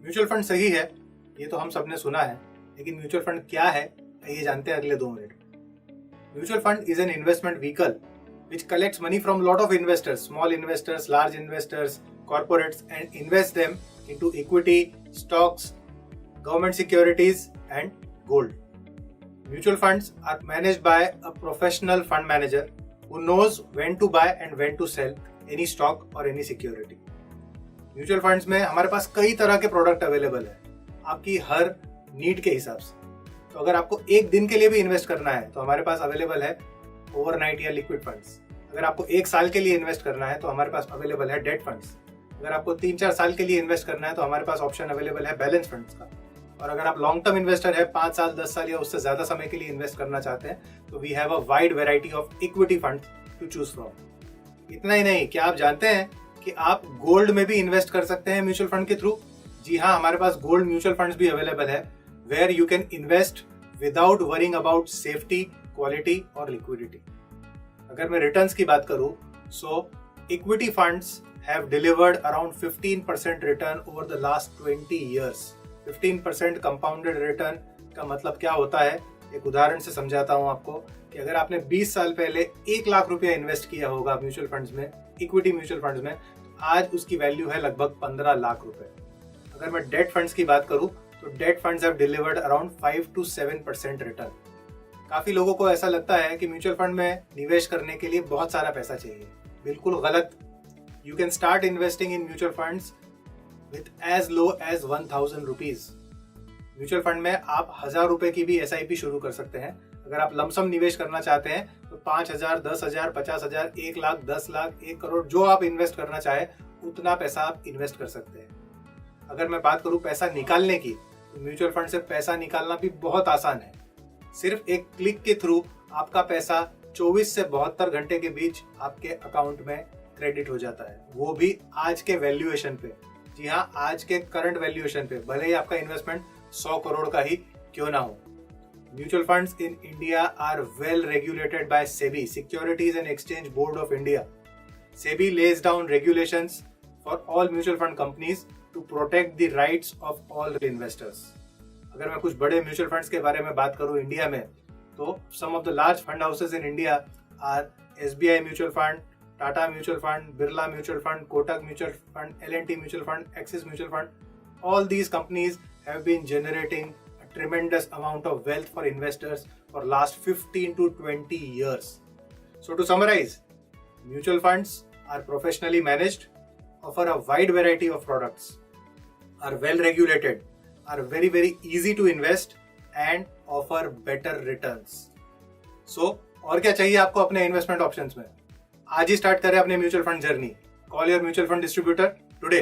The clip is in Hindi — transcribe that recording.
म्यूचुअल फंड सही है, ये तो हम सबने सुना है, लेकिन म्यूचुअल फंड क्या है ये जानते हैं अगले 2 मिनट में। Mutual fund is an investment vehicle which collects money from lot of investors, small investors, large investors, corporates, and invest them into equity, stocks, government securities, and gold. Mutual funds are managed by a professional fund manager who knows when to buy and when to sell any stock or any security. Mutual funds में हमारे पास कई तरह के प्रोडक्ट अवेलेबल है आपकी हर नीड के हिसाब से। तो अगर आपको एक दिन के लिए भी इन्वेस्ट करना है तो हमारे पास अवेलेबल है ओवरनाइट या लिक्विड फंड्स। अगर आपको 1 साल के लिए इन्वेस्ट करना है तो हमारे पास अवेलेबल है डेट फंड्स। अगर आपको 3-4 साल के लिए इन्वेस्ट करना है तो हमारे पास ऑप्शन अवेलेबल है बैलेंस फंड्स का। और अगर आप लॉन्ग टर्म इन्वेस्टर है, 5 साल 10 साल या उससे ज्यादा समय के लिए इन्वेस्ट करना चाहते हैं तो we have a wide variety of equity funds to choose from. इतना ही नहीं, क्या आप जानते हैं कि आप गोल्ड में भी इन्वेस्ट कर सकते हैं म्यूचुअल फंड के थ्रू? जी हाँ, हमारे पास गोल्ड म्यूचुअल फंड्स भी अवेलेबल है where you can invest without worrying about safety, quality और लिक्विडिटी। अगर मैं रिटर्न्स की बात करूं, so equity funds have delivered around 15% return over the last 20 years। 15% compounded return का मतलब क्या होता है, एक उदाहरण से समझाता हूं आपको कि अगर आपने 20 साल पहले 1 लाख रुपया इन्वेस्ट किया होगा म्यूचुअल फंड्स में, इक्विटी म्यूचुअल फंड्स में, तो आज उसकी वैल्यू है लगभग 15 लाख रुपए। अगर मैं डेट फंड्स की बात करूं तो date funds have delivered around 5 to 7% return. काफी लोगों को ऐसा लगता है कि म्यूचुअल फंड में निवेश करने के लिए बहुत सारा पैसा चाहिए। बिल्कुल गलत। You can start investing in mutual funds with as low as 1000 rupees. Mutual fund में आप 1000 रुपए की भी SIP शुरू कर सकते हैं। अगर आप लमसम निवेश करना चाहते हैं तो 5000, 10,000, 50,000, 1 लाख, 10 लाख, 1 करोड़, जो आप इन्वेस्ट करना चाहे उतना पैसा आप इन्वेस्ट कर सकते हैं। अगर मैं बात करूं पैसा निकालने की, तो म्यूचुअल फंड से पैसा निकालना भी बहुत आसान है। सिर्फ एक क्लिक के थ्रू आपका पैसा 24 से 72 घंटे के बीच आपके अकाउंट में क्रेडिट हो जाता है, वो भी आज के वैल्यूएशन पे। जी हाँ, आज के करंट वैल्यूएशन पे, भले ही आपका इन्वेस्टमेंट 100 करोड़ का ही क्यों ना हो। Mutual funds in India are well regulated by SEBI, securities and exchange board of India. SEBI lays down regulations for all mutual fund companies to protect the rights of all investors। अगर मैं कुछ बड़े म्यूचुअल फंड्स के बारे में बात करूं इंडिया में, तो some of the large fund houses in India are SBI mutual fund, Tata mutual fund, Birla mutual fund, Kotak mutual fund, L&T mutual fund, axis mutual fund. All these companies have been generating a tremendous amount of wealth for investors for last 15 to 20 years। So to summarize, mutual funds are professionally managed, offer a wide variety of products, are well regulated, are very easy to invest and offer better returns। So और क्या चाहिए आपको अपने इन्वेस्टमेंट ऑप्शंस में? आज ही स्टार्ट करें अपने mutual fund journey. Call your mutual fund distributor today.